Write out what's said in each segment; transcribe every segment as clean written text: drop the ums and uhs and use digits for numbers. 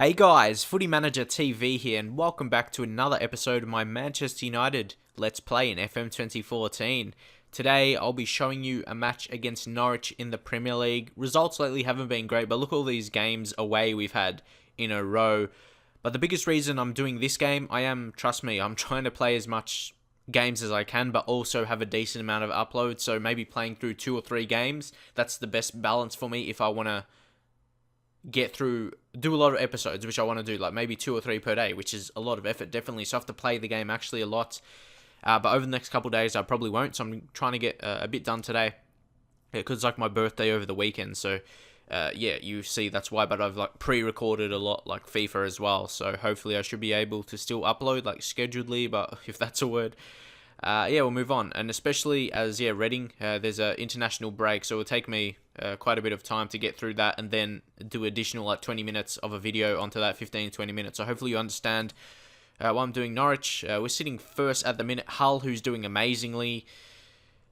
Hey guys, Footy Manager TV here, and welcome back to another episode of my Manchester United Let's Play in FM 2014. Today, I'll be showing you a match against Norwich in the Premier League. Results lately haven't been great, but look at all these games away we've had in a row. But the biggest reason I'm doing this game, trust me, I'm trying to play as much games as I can, but also have a decent amount of uploads, so maybe playing through 2 or 3 games. That's the best balance for me if I want to do a lot of episodes, which I want to do, like maybe 2 or 3 per day, which is a lot of effort, definitely. So I have to play the game actually a lot. But over the next couple of days, I probably won't. So I'm trying to get a bit done today, because it's like my birthday over the weekend. So yeah, you see that's why. But I've like pre-recorded a lot, like FIFA as well. So hopefully I should be able to still upload like scheduledly, but if that's a word. Yeah, we'll move on, and especially as Reading, there's an international break, so it'll take me quite a bit of time to get through that, and then do additional like 20 minutes of a video onto that 15-20 minutes. So hopefully you understand what I'm doing. Norwich, we're sitting first at the minute. Hull, who's doing amazingly.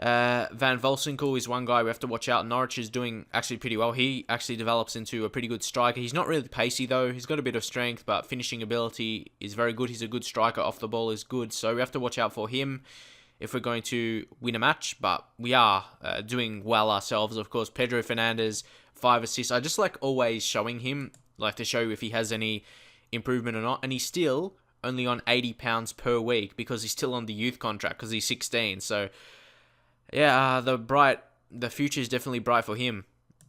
Van Volsinkel is one guy we have to watch out. Norwich is doing actually pretty well. He actually develops into a pretty good striker. He's not really pacey though. He's got a bit of strength, but finishing ability is very good. He's a good striker. Off the ball is good. So we have to watch out for him if we're going to win a match. But we are doing well ourselves. Of course, Pedro Fernandez, 5 assists. I just like always showing him, like to show you if he has any improvement or not. And he's still only on £80 per week because he's still on the youth contract because he's 16. So yeah, the future is definitely bright for him.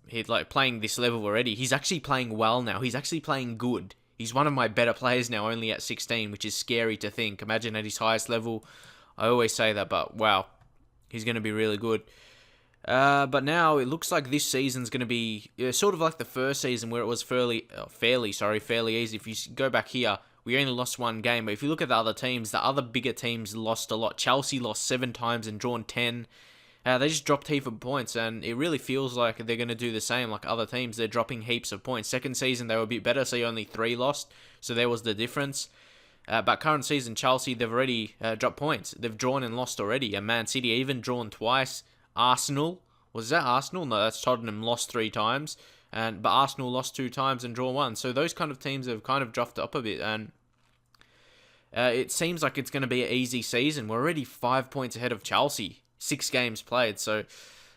He's like playing this level already. He's actually playing well now. He's actually playing good. He's one of my better players now, only at 16, which is scary to think. Imagine at his highest level. I always say that, but wow, he's going to be really good. But now it looks like this season's going to be sort of like the first season where it was fairly easy. If you go back here, we only lost 1 game, but if you look at the other teams, the other bigger teams lost a lot. Chelsea lost 7 times and drawn 10. They just dropped heaps of points, and it really feels like they're going to do the same like other teams. They're dropping heaps of points. Second season, they were a bit better, so only 3 lost, so there was the difference. But current season, Chelsea, they've already dropped points. They've drawn and lost already, and Man City even drawn twice. Arsenal, was that Arsenal? No, that's Tottenham, lost 3 times, but Arsenal lost 2 times and drawn 1. So those kind of teams have kind of dropped up a bit, and it seems like it's going to be an easy season. We're already 5 points ahead of Chelsea. 6 games played, so,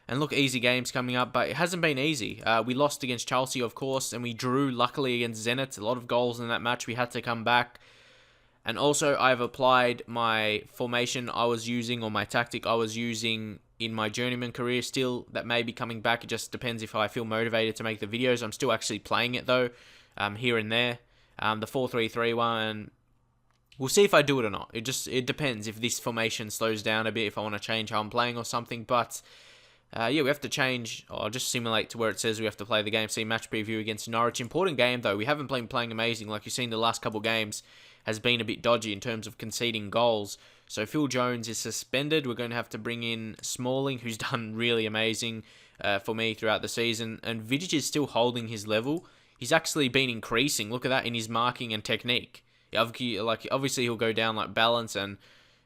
and look, easy games coming up, but it hasn't been easy. We lost against Chelsea, of course, and we drew, luckily, against Zenit. A lot of goals in that match. We had to come back. And also, I've applied my formation I was using, or my tactic I was using in my journeyman career still. That may be coming back. It just depends if I feel motivated to make the videos. I'm still actually playing it, though, here and there. The 4-3-3 one. We'll see if I do it or not. It depends if this formation slows down a bit, if I want to change how I'm playing or something. But yeah, we have to change, or just simulate to where it says we have to play the game. See match preview against Norwich. Important game though. We haven't been playing amazing. Like you've seen, the last couple games has been a bit dodgy in terms of conceding goals. So Phil Jones is suspended. We're going to have to bring in Smalling, who's done really amazing for me throughout the season. And Vidic is still holding his level. He's actually been increasing. Look at that in his marking and technique. Like obviously he'll go down like balance and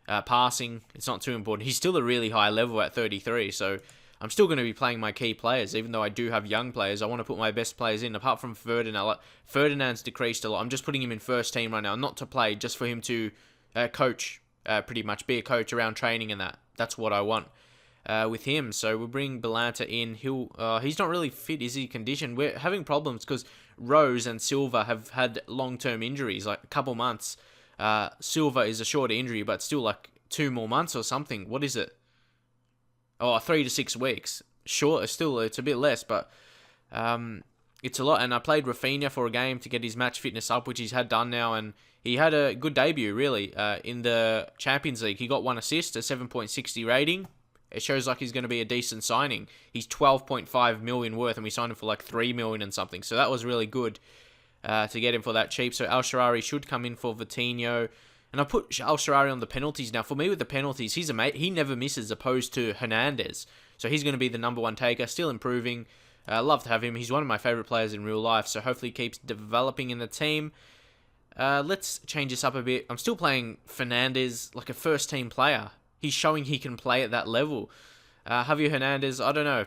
passing. It's not too important. He's still a really high level at 33, so I'm still going to be playing my key players, even though I do have young players. I want to put my best players in, apart from Ferdinand. Like, Ferdinand's decreased a lot. I'm just putting him in first team right now, not to play, just for him to coach, pretty much be a coach around training and that. That's what I want with him. So we'll bring Belanta in. He's not really fit, is he? Conditioned. We're having problems because Rose and Silva have had long-term injuries, like a couple months. Silva is a shorter injury, but still like 2 more months or something. What is it? Oh, 3 to 6 weeks. Sure, it's a bit less, but it's a lot. And I played Rafinha for a game to get his match fitness up, which he's had done now, and he had a good debut, really, in the Champions League. He got 1 assist, a 7.60 rating. It shows like he's going to be a decent signing. He's 12.5 million worth, and we signed him for like 3 million and something. So that was really good to get him for that cheap. So Al Sharari should come in for Vitinho. And I put Al Sharari on the penalties. Now, for me with the penalties, he's a mate. He never misses, opposed to Fernandez. So he's going to be the number 1 taker. Still improving. Love to have him. He's one of my favourite players in real life. So hopefully he keeps developing in the team. Let's change this up a bit. I'm still playing Fernandez like a first team player. He's showing he can play at that level. Javier Hernandez, I don't know.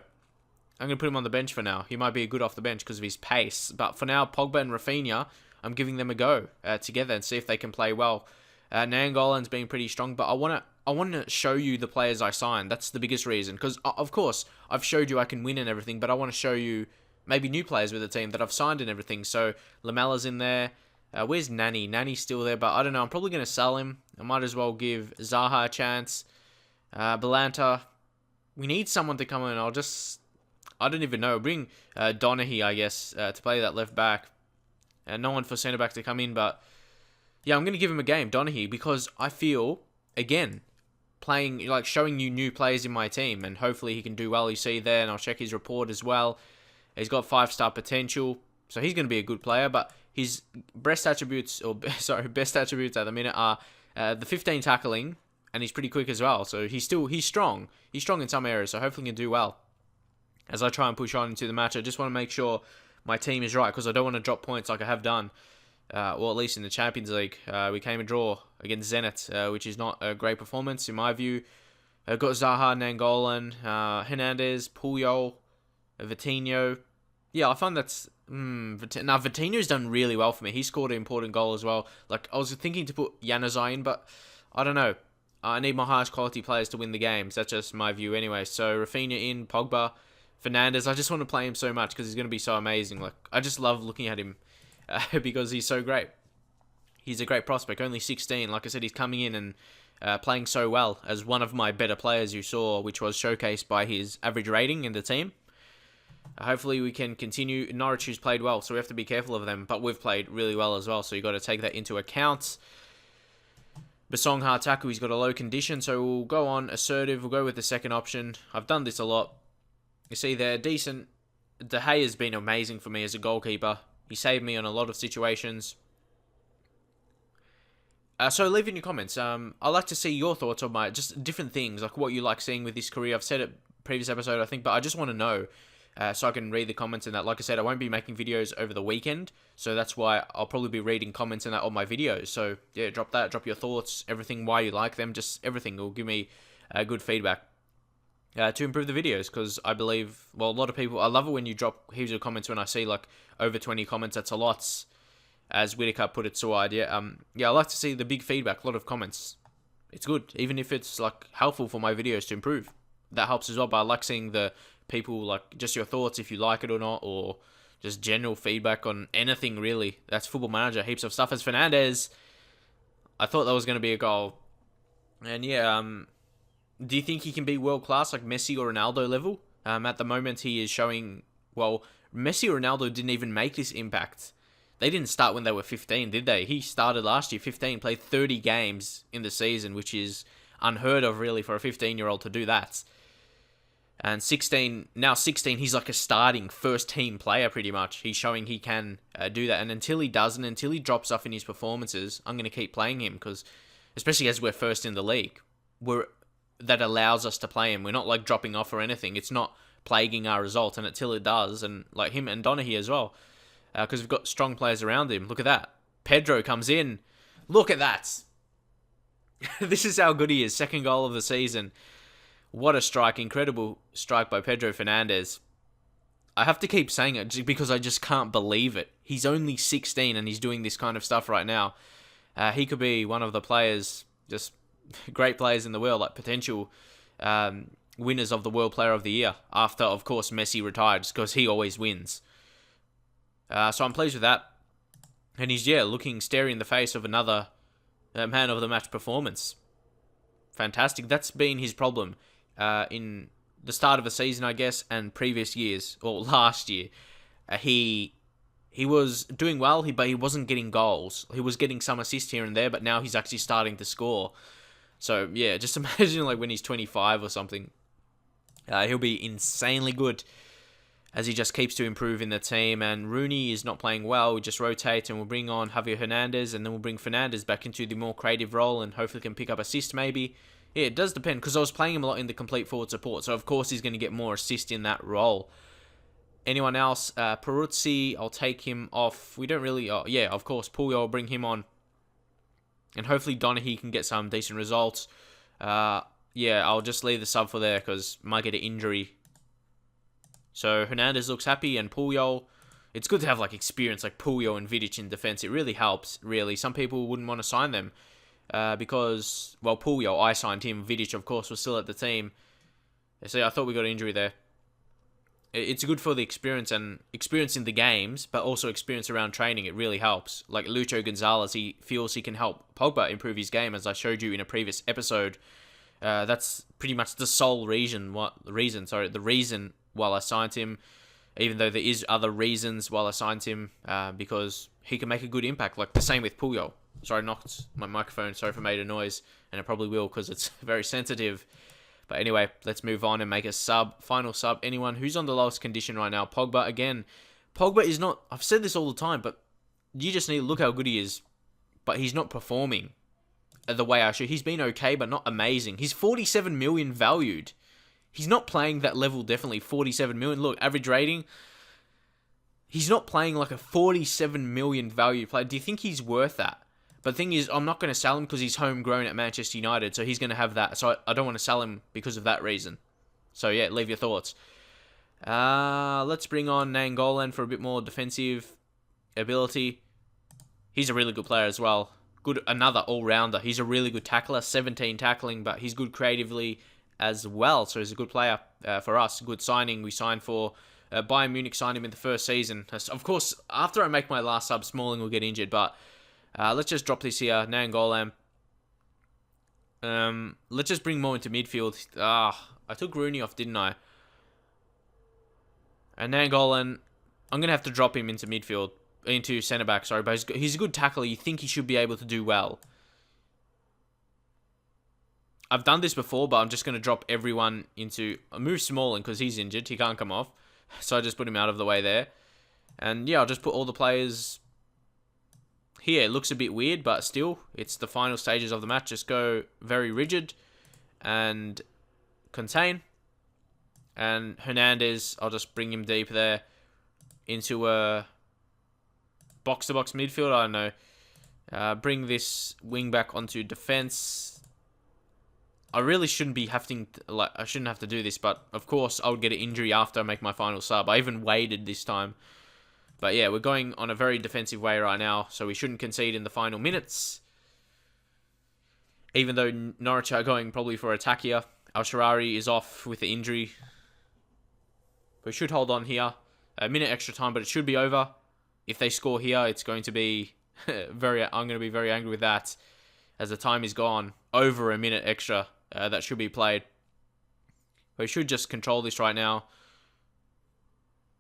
I'm going to put him on the bench for now. He might be good off the bench because of his pace. But for now, Pogba and Rafinha, I'm giving them a go together and see if they can play well. Nangolan's been pretty strong, but I want to show you the players I signed. That's the biggest reason, because of course I've showed you I can win and everything, but I want to show you maybe new players with the team that I've signed and everything. So Lamella's in there. Where's Nani? Nani's still there, but I don't know. I'm probably going to sell him. I might as well give Zaha a chance. Belanta. We need someone to come in. I don't even know. Bring Donaghy, I guess, to play that left back. No one for centre back to come in, but yeah, I'm going to give him a game, Donaghy, because I feel, again, playing, like showing you new players in my team, and hopefully he can do well. You see there, and I'll check his report as well. He's got 5-star potential, so he's going to be a good player, but his best attributes at the minute are the 15 tackling, and he's pretty quick as well. So he's strong. He's strong in some areas, so hopefully he can do well. As I try and push on into the match, I just want to make sure my team is right, because I don't want to drop points like I have done. Well, at least in the Champions League. We came a draw against Zenit, which is not a great performance in my view. Got Zaha, Nangolan, Fernandez, Puyol, Vitinho. Yeah, I find that's... Now, Vitinho's done really well for me. He scored an important goal as well. Like, I was thinking to put Januzaj in, but I don't know. I need my highest quality players to win the games. That's just my view anyway. So, Rafinha in, Pogba, Fernandez. I just want to play him so much because he's going to be so amazing. Like, I just love looking at him because he's so great. He's a great prospect. Only 16. Like I said, he's coming in and playing so well as one of my better players you saw, which was showcased by his average rating in the team. Hopefully we can continue. Norwich has played well, so we have to be careful of them, but we've played really well as well, so you've got to take that into account. Basong Hartaku, he's got a low condition, so we'll go on assertive. We'll go with the second option. I've done this a lot. You see there, decent. De Gea has been amazing for me as a goalkeeper. He saved me on a lot of situations. So leave in your comments. I'd like to see your thoughts on my just different things, like what you like seeing with this career. I've said it previous episode, I think, but I just want to know. So I can read the comments in that. Like I said, I won't be making videos over the weekend, so that's why I'll probably be reading comments in that on my videos. So yeah, drop your thoughts, everything, why you like them, just everything. It will give me good feedback to improve the videos, because I believe, well, a lot of people, I love it when you drop heaps of comments. When I see like over 20 comments, that's a lot, as Whitaker put it so wide. Yeah, I like to see the big feedback, a lot of comments. It's good, even if it's like helpful for my videos to improve. That helps as well, but I like seeing the people, like, just your thoughts, if you like it or not, or just general feedback on anything, really. That's Football Manager, heaps of stuff. As Fernandez, I thought that was going to be a goal. And yeah, do you think he can be world-class, like Messi or Ronaldo level? At the moment, he is showing, well, Messi or Ronaldo didn't even make this impact. They didn't start when they were 15, did they? He started last year, 15, played 30 games in the season, which is unheard of, really, for a 15-year-old to do that. And 16, he's like a starting first-team player, pretty much. He's showing he can do that. And until he doesn't, until he drops off in his performances, I'm going to keep playing him, because, especially as we're first in the league, that allows us to play him. We're not, like, dropping off or anything. It's not plaguing our result, and until it does, and, like, him and Donaghy as well, because we've got strong players around him. Look at that. Pedro comes in. Look at that. This is how good he is. Second goal of the season. What a strike. Incredible strike by Pedro Fernandez. I have to keep saying it because I just can't believe it. He's only 16 and he's doing this kind of stuff right now. He could be one of the players, just great players in the world, like potential winners of the World Player of the Year. After, of course, Messi retired, because he always wins. So I'm pleased with that. And he's, staring in the face of another man of the match performance. Fantastic. That's been his problem. In the start of the season, I guess, and previous years, or last year, he was doing well, but he wasn't getting goals. He was getting some assists here and there, but now he's actually starting to score. So, yeah, just imagine like when he's 25 or something. He'll be insanely good as he just keeps to improve in the team. And Rooney is not playing well. We just rotate and we'll bring on Javier Hernandez, and then we'll bring Fernandez back into the more creative role and hopefully can pick up assist maybe. Yeah, it does depend, because I was playing him a lot in the complete forward support, so of course he's going to get more assist in that role. Anyone else? Peruzzi, I'll take him off. We don't really... Oh, yeah, of course, Puyol, I'll bring him on. And hopefully Donaghy can get some decent results. Yeah, I'll just leave the sub for there, because might get an injury. So Hernandez looks happy, and Puyol it's good to have like experience like Puyol and Vidic in defense. It really helps. Really, some people wouldn't want to sign them because well, Puyol, I signed him. Vidic, of course, was still at the team. See, I thought we got an injury there. It's good for the experience and experience in the games, but also experience around training. It really helps. Like Lucho Gonzalez, he feels he can help Pogba improve his game, as I showed you in a previous episode. That's pretty much the sole reason. The reason why I signed him, even though there is other reasons why I signed him, because he can make a good impact. Like the same with Puyol. Sorry, I knocked my microphone. Sorry if I made a noise, and it probably will because it's very sensitive. But anyway, let's move on and make a final sub. Anyone who's on the lowest condition right now, Pogba again. Pogba is not, I've said this all the time, but you just need to look how good he is. But he's not performing the way I should. He's been okay, but not amazing. He's 47 million valued. He's not playing that level, definitely 47 million. Look, average rating. He's not playing like a 47 million value player. Do you think he's worth that? But the thing is, I'm not going to sell him because he's homegrown at Manchester United, so he's going to have that. So I don't want to sell him because of that reason. So yeah, leave your thoughts. Let's bring on Nainggolan for a bit more defensive ability. He's a really good player as well. Good, another all-rounder. He's a really good tackler, 17 tackling, but he's good creatively as well. So he's a good player for us. Good signing. We signed for Bayern Munich, signed him in the first season. Of course, after I make my last sub, Smalling will get injured, but let's just drop this here. Nainggolan. Let's just bring more into midfield. I took Rooney off, didn't I? And Nainggolan, I'm going to have to drop him into midfield. Into centre-back, sorry. But he's a good tackler. You think he should be able to do well. I've done this before, but I'm just going to drop everyone into... I'll move Smalling because he's injured. He can't come off. So I just put him out of the way there. And yeah, I'll just put all the players... Here, it looks a bit weird, but still, it's the final stages of the match. Just go very rigid and contain. And Fernandez, I'll just bring him deep there into a box-to-box midfield. I don't know. Bring this wing back onto defense. I really shouldn't be having to, I shouldn't have to do this, but of course, I would get an injury after I make my final sub. I even waited this time. But yeah, we're going on a very defensive way right now, so we shouldn't concede in the final minutes. Even though Norwich are going probably for attack here. Al-Sharari is off with the injury. We should hold on here. A minute extra time, but it should be over. If they score here, it's going to be I'm going to be very angry with that, as the time is gone. Over a minute extra that should be played. We should just control this right now.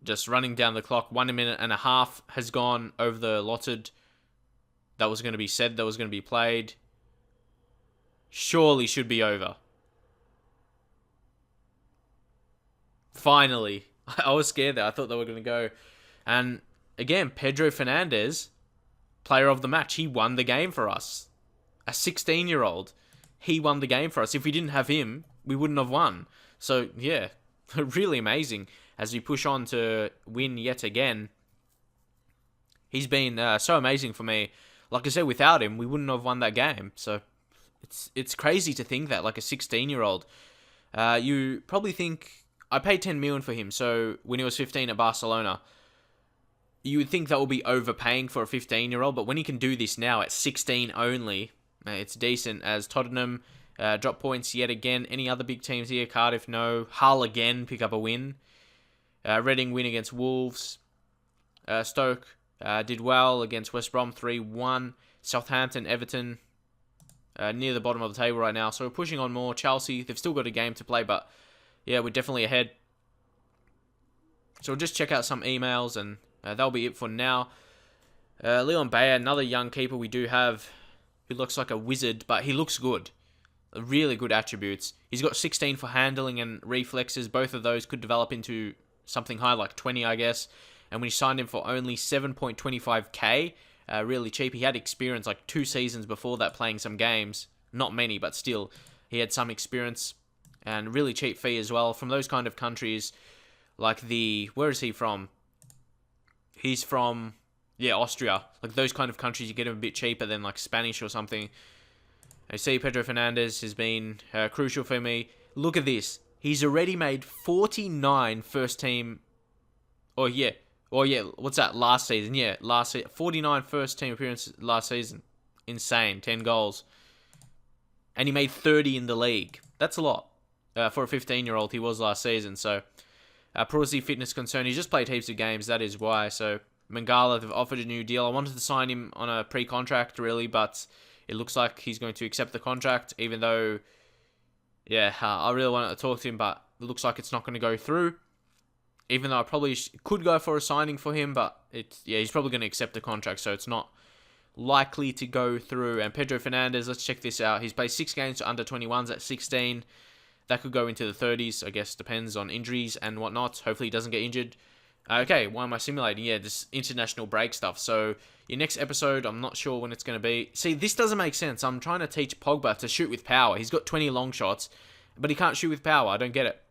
Just running down the clock. 1 minute and a half has gone over the allotted. That was going to be said. That was going to be played. Surely should be over. Finally. I was scared there. I thought they were going to go. And again, Pedro Fernandez, player of the match. He won the game for us. A 16-year-old. He won the game for us. If we didn't have him, we wouldn't have won. So, yeah. Really amazing. As we push on to win yet again. He's been so amazing for me. Like I said, without him, we wouldn't have won that game. So, it's crazy to think that, like a 16-year-old. You probably think... I paid 10 million for him, so when he was 15 at Barcelona, you would think that would be overpaying for a 15-year-old, but when he can do this now at 16 only, it's decent. As Tottenham drop points yet again. Any other big teams here? Cardiff, no. Hull again pick up a win. Reading win against Wolves. Stoke did well against West Brom 3-1. Southampton, Everton near the bottom of the table right now. So we're pushing on more. Chelsea, they've still got a game to play, but yeah, we're definitely ahead. So we'll just check out some emails, and that'll be it for now. Leon Bayer, another young keeper we do have, who looks like a wizard, but he looks good. Really good attributes. He's got 16 for handling and reflexes. Both of those could develop into something high, like 20, I guess. And we signed him for only 7.25k, really cheap. He had experience, like 2 seasons before that, playing some games. Not many, but still, he had some experience. And really cheap fee as well. From those kind of countries, like where is he from? He's from, yeah, Austria. Like those kind of countries, you get him a bit cheaper than like Spanish or something. I see Pedro Fernandez has been crucial for me. Look at this. He's already made 49 first team. Oh, yeah. Well, yeah, what's that? Last season, yeah, 49 first team appearances last season. Insane, 10 goals. And he made 30 in the league. That's a lot. For a 15-year-old, he was last season. So, Prusy fitness concern. He's just played heaps of games. That is why. So, Mangala, they've offered a new deal. I wanted to sign him on a pre-contract, really, but it looks like he's going to accept the contract, even though, yeah, I really wanted to talk to him, but it looks like it's not going to go through. Even though I probably could go for a signing for him, but he's probably going to accept the contract, so it's not likely to go through. And Pedro Fernandez, let's check this out. He's played 6 games to under 21s at 16. That could go into the 30s, I guess, depends on injuries and whatnot. Hopefully he doesn't get injured. Okay, why am I simulating? Yeah, this international break stuff. So, your next episode, I'm not sure when it's going to be. See, this doesn't make sense. I'm trying to teach Pogba to shoot with power. He's got 20 long shots, but he can't shoot with power. I don't get it.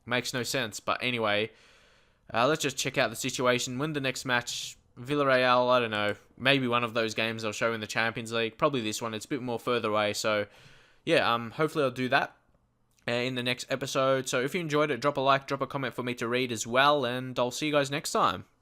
Makes no sense. But anyway, let's just check out the situation. When the next match, Villarreal, I don't know. Maybe one of those games I'll show in the Champions League. Probably this one. It's a bit more further away. So, yeah, hopefully I'll do that in the next episode. So if you enjoyed it, drop a like, drop a comment for me to read as well, and I'll see you guys next time.